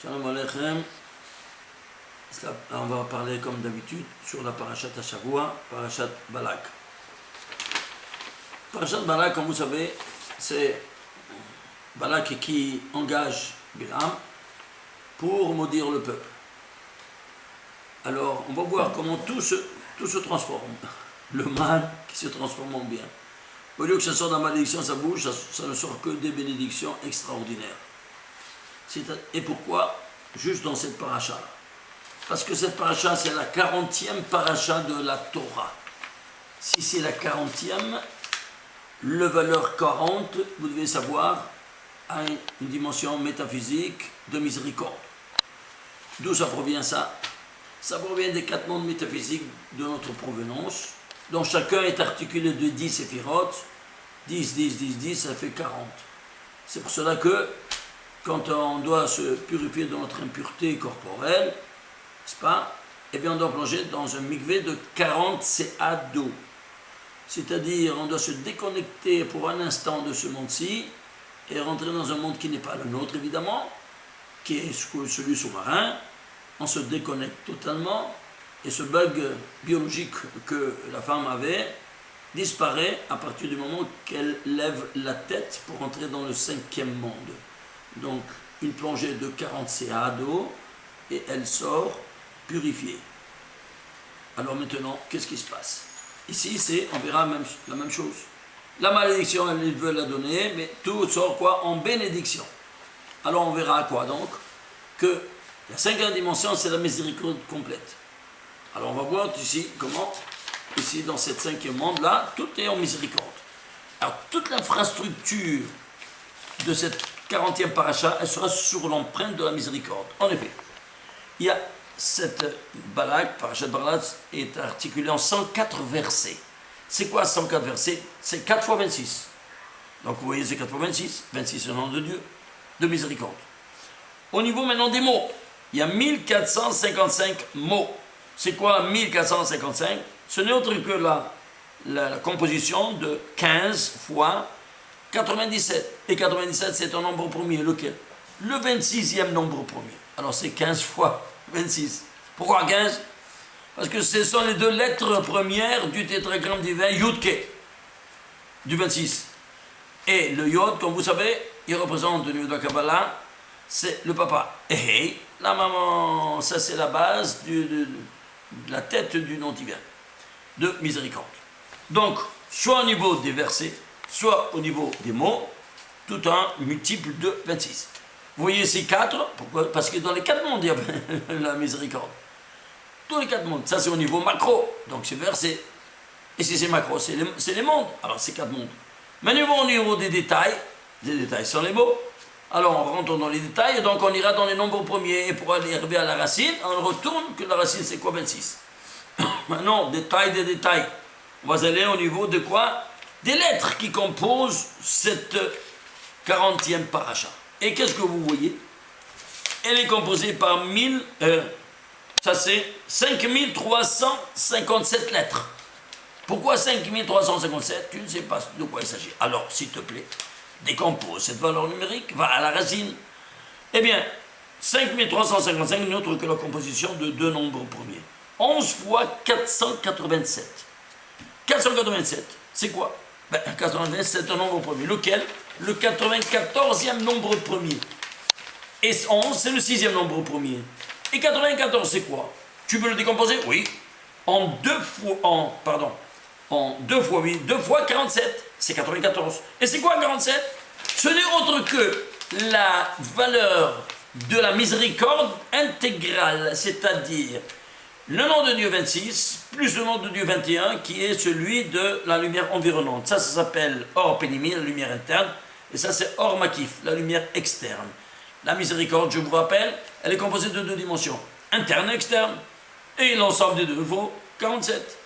Shalom Aleichem. On va parler comme d'habitude sur la Parashat Hashavua, Parashat Balak. Parashat Balak, comme vous savez, c'est Balak qui engage Bilam pour maudire le peuple. Alors, on va voir comment tout se transforme. Le mal qui se transforme en bien. Au lieu que ça sorte de la malédiction, ça bouge, ça ne sort que des bénédictions extraordinaires. Et pourquoi? Juste dans cette paracha. Parce que cette paracha, c'est la 40e paracha de la Torah. Si c'est la 40e, le valeur 40, vous devez savoir, a une dimension métaphysique de miséricorde. D'où ça provient ça? Ça provient des 4 mondes métaphysiques de notre provenance, dont chacun est articulé de 10 séphirotes. 10, 10, 10, 10, ça fait 40. C'est pour cela que, quand on doit se purifier de notre impureté corporelle, n'est-ce pas? Eh bien, on doit plonger dans un mikvé de 40 CA d'eau. C'est-à-dire, on doit se déconnecter pour un instant de ce monde-ci et rentrer dans un monde qui n'est pas le nôtre, évidemment, qui est celui sous-marin. On se déconnecte totalement et ce bug biologique que la femme avait disparaît à partir du moment qu'elle lève la tête pour entrer dans le 5e monde. Donc, une plongée de 40 CA d'eau et elle sort purifiée. Alors maintenant, qu'est-ce qui se passe? Ici, on verra la même chose. La malédiction, elle veut la donner, mais tout sort quoi? En bénédiction. Alors on verra à quoi donc? Que la 5e dimension, c'est la miséricorde complète. Alors on va voir ici comment, ici dans cette 5e monde-là, tout est en miséricorde. Alors toute l'infrastructure de cette 40e paracha, elle sera sur l'empreinte de la miséricorde. En effet, il y a cette Balak, parachat Balak, est articulée en 104 versets. C'est quoi 104 versets? C'est 4 fois 26. Donc vous voyez, c'est 4 fois 26. 26 c'est le nom de Dieu, de miséricorde. Au niveau maintenant des mots, il y a 1455 mots. C'est quoi 1455? Ce n'est autre que la composition de 15 fois 97. Et 97, c'est un nombre premier. Lequel? Le 26e nombre premier. Alors, c'est 15 fois 26. Pourquoi 15? Parce que ce sont les 2 lettres premières du tétragramme divin Yud-Ke, du 26. Et le Yod, comme vous savez, il représente au niveau de la Kabbalah, c'est le papa. Et la maman, ça c'est la base de la tête du nom divin, de miséricorde. Donc, soit au niveau des versets, soit au niveau des mots, tout un multiple de 26. Vous voyez ces 4, pourquoi? Parce que dans les 4 mondes, il y a la miséricorde. Tous les 4 mondes, ça c'est au niveau macro, donc c'est versé. Et si c'est macro, c'est les mondes, alors c'est 4 mondes. Maintenant, au niveau des détails sont les mots. Alors on rentre dans les détails, et donc on ira dans les nombres premiers, et pour aller arriver à la racine, on retourne, que la racine c'est quoi? 26. Maintenant, détail des détails. On va aller au niveau de quoi? Des lettres qui composent cette 40e paracha. Et qu'est-ce que vous voyez? Elle est composée par 5357 lettres. Pourquoi 5357? Tu ne sais pas de quoi il s'agit. Alors, s'il te plaît, décompose cette valeur numérique, va à la racine. Eh bien, 5355 n'est autre que la composition de 2 nombres premiers. 11 fois 487. 487, c'est quoi? 487, c'est un nombre premier. Lequel? Le 94e nombre premier. Et 11, c'est le 6e nombre premier. Et 94, c'est quoi? Tu peux le décomposer? Oui. En 2 fois 8, 2 fois 47, c'est 94. Et c'est quoi 47? Ce n'est autre que la valeur de la miséricorde intégrale, c'est-à-dire le nom de Dieu 26, plus le nom de Dieu 21, qui est celui de la lumière environnante. Ça s'appelle Or Pénimi, la lumière interne, et ça c'est Or Makif, la lumière externe. La miséricorde, je vous rappelle, elle est composée de 2 dimensions, interne et externe, et l'ensemble des 2 vaut 47.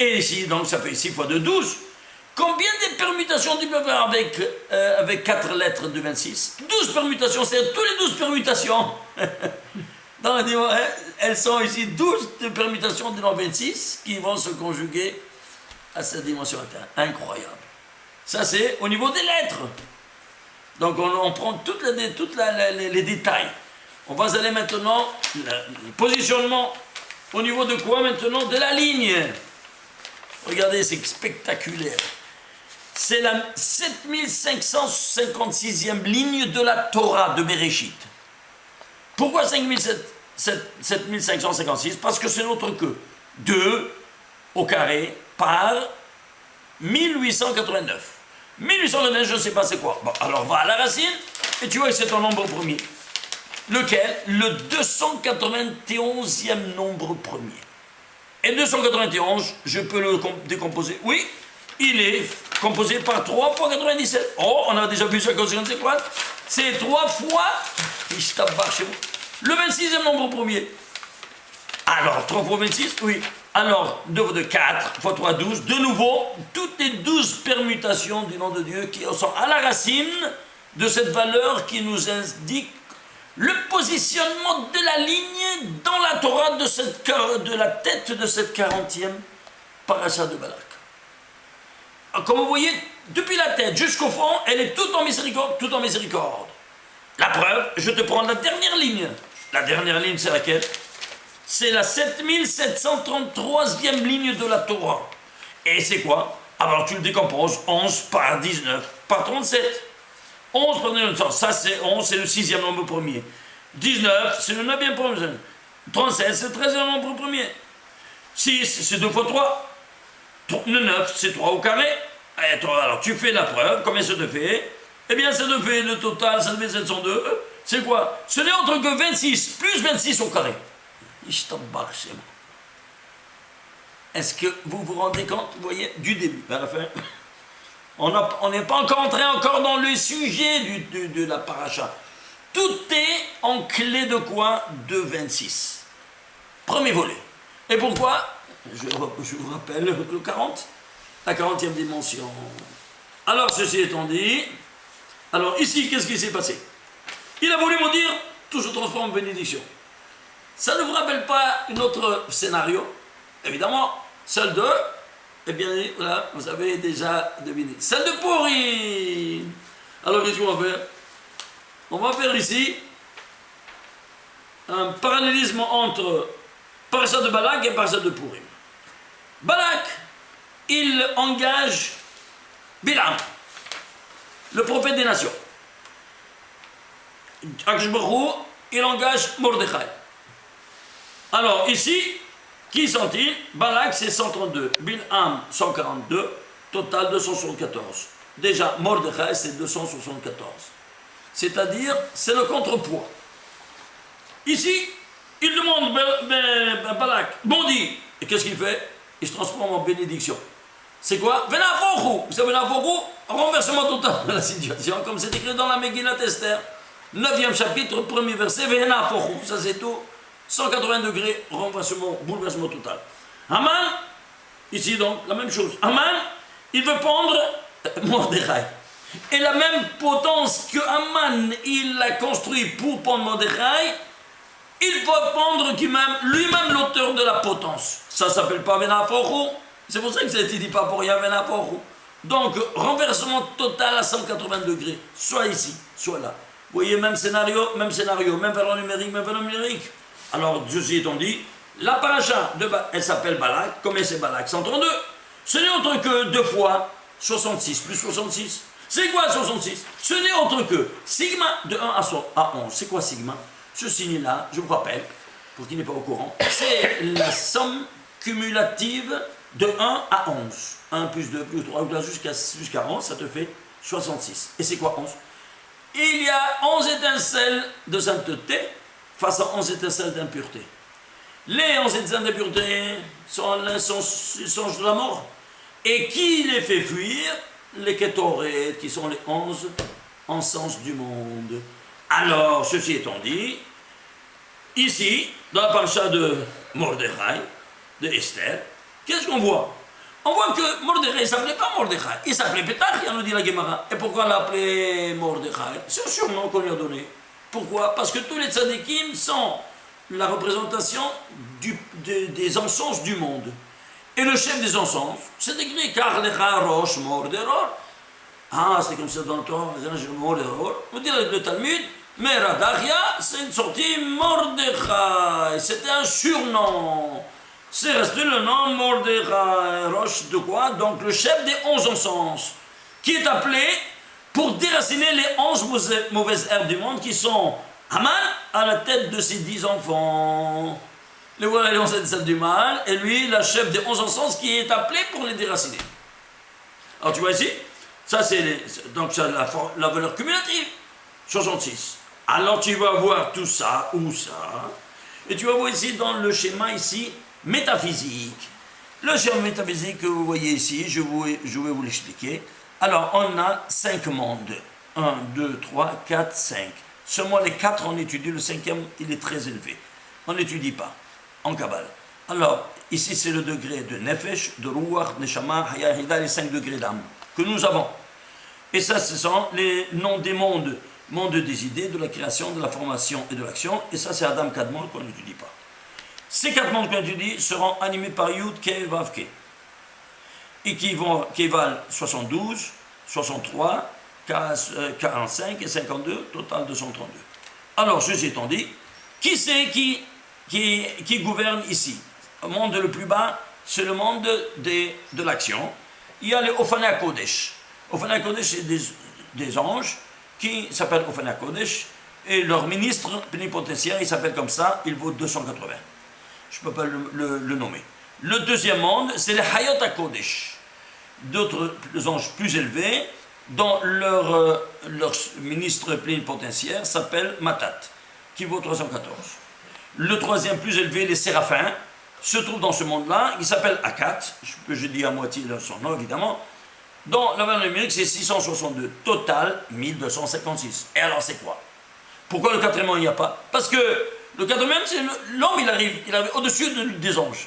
Et ici, donc, ça fait 6 fois 2, 12. Combien de permutations tu peux faire avec 4 lettres de 26? 12 permutations, c'est tous les 12 permutations. Dans elles sont ici 12 permutations de 26 qui vont se conjuguer à cette dimension interne. Incroyable. Ça, c'est au niveau des lettres. Donc, on prend tous les détails. On va aller maintenant, le positionnement au niveau de quoi maintenant? De la ligne. Regardez, c'est spectaculaire. C'est la 7556e ligne de la Torah de Bereshit. Pourquoi 7556? Parce que c'est notre que 2 au carré par 1889. 1889, je ne sais pas c'est quoi. Bon, alors va à la racine et tu vois que c'est un nombre premier. Lequel? Le 291e nombre premier. Et 291, je peux le décomposer. Oui, il est composé par 3 fois 97. Oh, on a déjà vu ça quand c'est quoi? C'est 3 fois, le 26e nombre premier. Alors, 3 fois 26, oui. Alors, 2 fois 2, 4, fois 3, 12. De nouveau, toutes les 12 permutations du nom de Dieu qui sont à la racine de cette valeur qui nous indique le positionnement de la ligne dans la Torah de la tête de cette 40e paracha de Balak. Comme vous voyez, depuis la tête jusqu'au fond, elle est toute en miséricorde, toute en miséricorde. La preuve, je te prends la dernière ligne. La dernière ligne, c'est laquelle? C'est la 7733e ligne de la Torah. Et c'est quoi? Alors tu le décomposes, 11 par 19 par 37. 11 par 19, ça c'est 11, c'est le 6e nombre premier. 19, c'est le 9e premier. 37, c'est le 13e nombre premier. 6, c'est 2 fois 3. Le 9, c'est 3 au carré. Alors tu fais la preuve, combien ça te fait? Eh bien ça te fait le total, ça te fait 702. C'est quoi? Ce n'est autre que 26 plus 26 au carré. Est-ce que vous vous rendez compte, vous voyez, du début à la fin? On n'est pas encore entré dans le sujet de la paracha. Tout est en clé de quoi? De 26. Premier volet. Et pourquoi? Je vous rappelle le 40, la 40e dimension. Alors, ceci étant dit, alors ici, qu'est-ce qui s'est passé? Il a voulu me dire, tout se transforme en bénédiction. Ça ne vous rappelle pas un autre scénario? Évidemment, celle de... Eh bien, voilà, vous avez déjà deviné. Celle de Purim. Alors, qu'est-ce qu'on va faire? On va faire ici un parallélisme entre Parashat de Balak et Parashat de Purim. Balak, il engage Bilam, le prophète des nations. Akadosh Baruch Hu, il engage Mordechai. Alors, ici, qui sont-ils? Balak, c'est 132. Bilham, 142. Total, 274. Déjà, Mordechai, c'est 274. C'est-à-dire, c'est le contrepoids. Ici, il demande Balak, bondi. Et qu'est-ce qu'il fait? Il se transforme en bénédiction. C'est quoi? Venaforu. Vous savez, Venaforu, renversement total de la situation, comme c'est écrit dans la Megillat Esther. 9e chapitre, 1er verset, Venaforu. Ça, c'est tout. 180 degrés, renversement, bouleversement total. Haman, ici donc, la même chose. Haman, il veut pendre Mordechai. Et la même potence que Haman, il a construit pour pendre Mordechai, il peut pendre lui-même l'auteur de la potence. Ça ne s'appelle pas Venaforu. C'est pour ça que ça a été dit pas pour rien Venaforu. Donc, renversement total à 180 degrés. Soit ici, soit là. Vous voyez, même scénario, même valeur numérique, même valeur numérique. Alors, ceci étant dit, la paracha, elle s'appelle Balak, combien c'est Balak? 132. Ce n'est autre que 2 fois 66, plus 66. C'est quoi 66? Ce n'est autre que sigma de 1 à 11. C'est quoi sigma? Ce signe-là, je vous rappelle, pour qui n'est pas au courant, c'est la somme cumulative de 1 à 11. 1 plus 2 plus 3 jusqu'à 11, ça te fait 66. Et c'est quoi 11? Il y a 11 étincelles de sainteté face à 11 étincelles d'impureté. Les 11 étincelles d'impureté sont de la mort. Et qui les fait fuir? Les Kétorets, qui sont les 11 encens du monde. Alors, ceci étant dit, ici, dans la paracha de Mordechai, de Esther, qu'est-ce qu'on voit? On voit que Mordechai ne s'appelait pas Mordechai, il s'appelait Petachia, nous dit la Gemara. Et pourquoi l'appeler Mordechai? C'est un surnom qu'on lui a donné. Pourquoi? Parce que tous les tzadikim sont la représentation des encens du monde. Et le chef des encens, c'est écrit Karlecha Rosh Morderor. Ah, c'est comme ça dans le Torah, Morderor. Vous dites le Talmud, Mais Radachia, c'est sorti Mordechai. C'était un surnom. C'est resté le nom Mordechai. Roche de quoi? Donc le chef des 11 encens, qui est appelé pour déraciner les 11 mauvaises herbes du monde qui sont Haman à la tête de ses 10 enfants. Les voilà les 11 herbes du mal, et lui, la chef des 11 encens qui est appelé pour les déraciner. Alors tu vois ici, ça c'est donc ça, la valeur cumulative, 66. Alors tu vas voir tout ça, ou ça, et tu vas voir ici dans le schéma ici, métaphysique. Le schéma métaphysique que vous voyez ici, je vais vous l'expliquer. Alors on a 5 mondes, 1, 2, 3, 4, 5. Seulement les 4 on étudie, le 5e il est très élevé. On n'étudie pas, en Kabbale. Alors, ici c'est le degré de Nefesh, de Ruach, Neshama, Haya, Hida, les 5 degrés d'âme que nous avons. Et ça, ce sont les noms des mondes. Monde des idées, de la création, de la formation et de l'action. Et ça, c'est Adam Kadmon qu'on n'étudie pas. Ces 4 mondes qu'on étudie seront animés par Yud, Ke, Vav, Ke. Et qui valent 72, 63, 45 et 52, total 232. Alors, ceci étant dit, qui c'est qui gouverne ici? Le monde le plus bas, c'est le monde de l'action. Il y a les Ophana Kodesh. Ophana Kodesh, c'est des anges qui s'appellent Ophana Kodesh, et leur ministre plénipotentiaire, il s'appelle comme ça, il vaut 280. Je ne peux pas le nommer. Le deuxième monde, c'est les Hayot HaKodesh, d'autres anges plus élevés, dont leur ministre plénipotentiaire s'appelle Matat, qui vaut 314. Le troisième plus élevé, les séraphins, se trouve dans ce monde-là, il s'appelle Akat, je dis à moitié son nom évidemment, dont la valeur numérique c'est 662, total 1256. Et alors c'est quoi? Pourquoi le quatrième il n'y a pas? Parce que le quatrième, c'est l'homme, il arrive au-dessus des anges.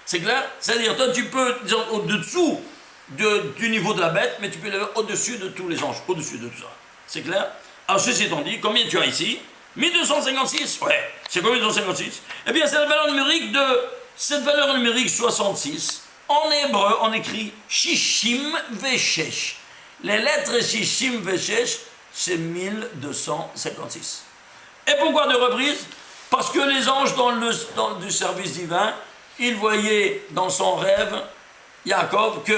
C'est clair? C'est-à-dire, toi tu peux, au-dessous du niveau de la bête, mais tu peux l'avoir au-dessus de tous les anges, au-dessus de tout ça. C'est clair? Alors ceci étant dit, combien tu as ici? 1256? Ouais. C'est combien 1256? Eh bien, c'est la valeur numérique de cette valeur numérique 66. En hébreu, on écrit Shishim Veshesh. Les lettres Shishim Veshesh, c'est 1256. Et pourquoi de reprise? Parce que les anges dans du service divin, ils voyaient dans son rêve, Jacob, que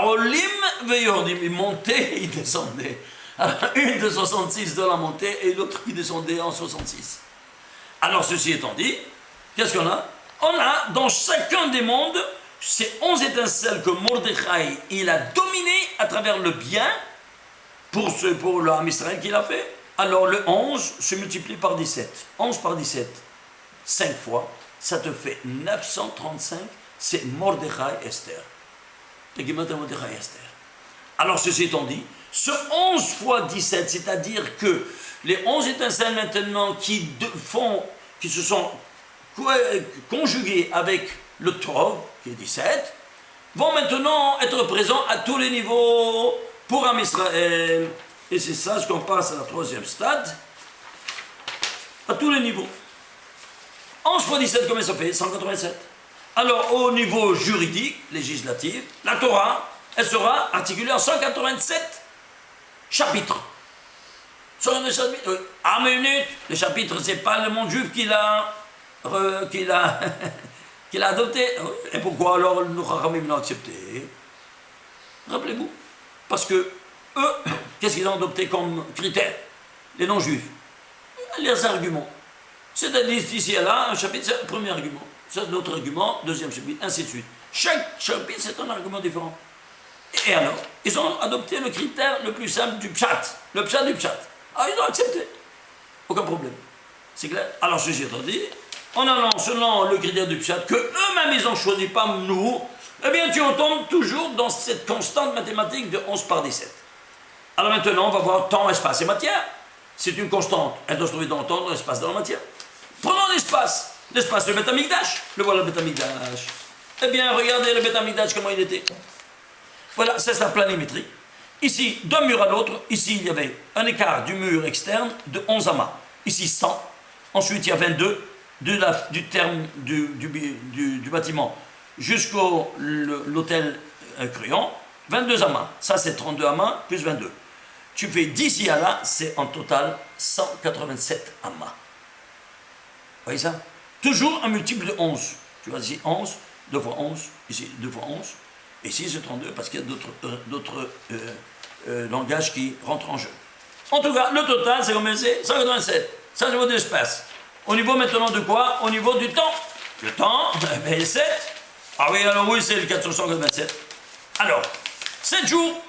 Olim Veyordim, il montait et il descendait. Alors, une de 66 de la montée et l'autre qui descendait en 66. Alors, ceci étant dit, qu'est-ce qu'on a? On a dans chacun des mondes ces 11 étincelles que Mordechai il a dominé à travers le bien pour le Ham Israël qu'il a fait. Alors, le 11 se multiplie par 17. 11 par 17, 5 fois, ça te fait 935. C'est Mordechai Esther. Mordechai Esther. Alors, ceci étant dit, ce 11 fois 17, c'est-à-dire que les 11 étincelles maintenant qui se sont conjuguées avec le Tov, qui est 17, vont maintenant être présents à tous les niveaux pour Am Israël. Et c'est ça ce qu'on passe à la 3e stade, à tous les niveaux. 11 fois 17, combien ça fait? 187. Alors, au niveau juridique, législatif, la Torah, elle sera articulée en 187 chapitres. Ah, mais minute, le chapitre, c'est pas le monde juif qui l'a adopté. Et pourquoi alors le Chachamim l'ont accepté? Rappelez-vous. Parce que eux, qu'est-ce qu'ils ont adopté comme critère? Les non-juifs. Les arguments. C'est-à-dire, ici et là, un chapitre, c'est le premier argument. C'est l'autre argument, deuxième chapitre, ainsi de suite. Chaque chapitre, c'est un argument différent. Et alors, ils ont adopté le critère le plus simple du pshat, le pshat du pshat. Ah, ils ont accepté. Aucun problème. C'est clair? Alors, ceci étant dit, en allant selon le critère du pshat, que eux-mêmes ils ont choisi, pas nous, eh bien, tu tombes toujours dans cette constante mathématique de 11 par 17. Alors maintenant, on va voir temps, espace et matière. C'est une constante. Elle doit se trouver dans le temps, dans l'espace, dans la matière. Prenons l'espace. L'espace, le Beth Amikdash. Le voilà, le Beth Amikdash. Eh bien, regardez le Beth Amikdash, comment il était. Voilà, c'est la planimétrie. Ici, d'un mur à l'autre, ici, il y avait un écart du mur externe de 11 amas. Ici, 100. Ensuite, il y a 22 du terme du bâtiment jusqu'au l'hôtel Cruyon. 22 amas. Ça, c'est 32 amas plus 22. tu fais 10 ici à là, c'est en total 187 amas. Vous voyez ça? Toujours un multiple de 11. Tu vois ici 11, 2 fois 11, ici 2 fois 11. Et ici c'est 32 parce qu'il y a d'autres langages qui rentrent en jeu. En tout cas, le total, c'est combien c'est? 187. Ça, c'est votre espace. Au niveau maintenant de quoi? Au niveau du temps. Le temps, ben 7. Ah oui, alors oui, c'est le 487. Alors, 7 jours.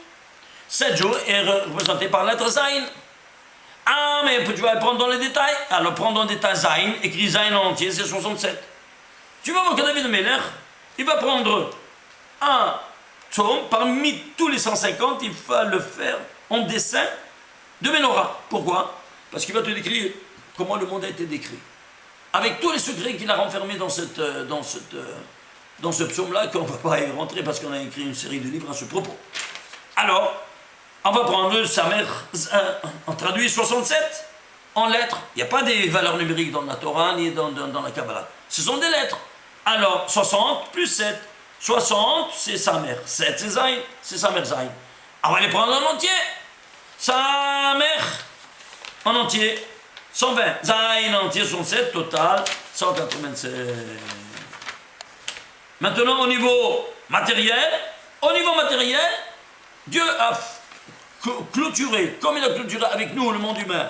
7 jours est représenté par la lettre Zayn. Ah, mais tu vas prendre dans les détails. Alors, prends dans les détails Zayn, écris Zayn en entier, c'est 67. Tu vas voir que David Meller, il va prendre un tome, parmi tous les 150, il va le faire en dessin de Ménorah. Pourquoi? Parce qu'il va te décrire comment le monde a été décrit. Avec tous les secrets qu'il a renfermés dans ce psaume-là, qu'on ne peut pas y rentrer parce qu'on a écrit une série de livres à ce propos. Alors, on va prendre sa mère, on traduit 67 en lettres. Il n'y a pas des valeurs numériques dans la Torah ni dans la Kabbalah. Ce sont des lettres. Alors, 60 plus 7. 60, c'est sa mère. 7, c'est Zayn, c'est sa mère Zayn. On va les prendre en entier. Sa mère en entier, 120. Zayn en entier, 67, total, 187. Maintenant, au niveau matériel, Dieu a clôturé, comme il a clôturé avec nous, le monde humain,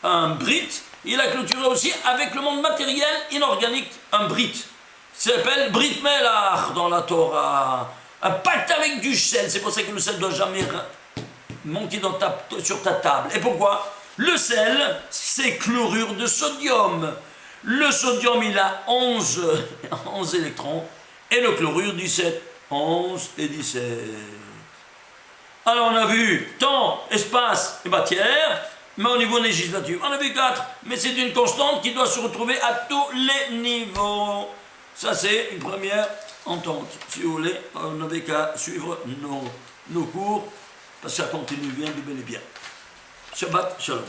un brit, il a clôturé aussi avec le monde matériel inorganique, un brit. Ça s'appelle Brit Melach dans la Torah. Un pacte avec du sel. C'est pour ça que le sel ne doit jamais manquer sur ta table. Et pourquoi? Le sel, c'est chlorure de sodium. Le sodium, il a 11 électrons. Et le chlorure, 17. 11 et 17. Alors, on a vu temps, espace et matière. Mais au niveau législatif, on a vu 4. Mais c'est une constante qui doit se retrouver à tous les niveaux. Ça, c'est une première entente. Si vous voulez, on n'avait qu'à suivre nos cours, parce que ça continue bien, bien et bien. Shabbat Shalom.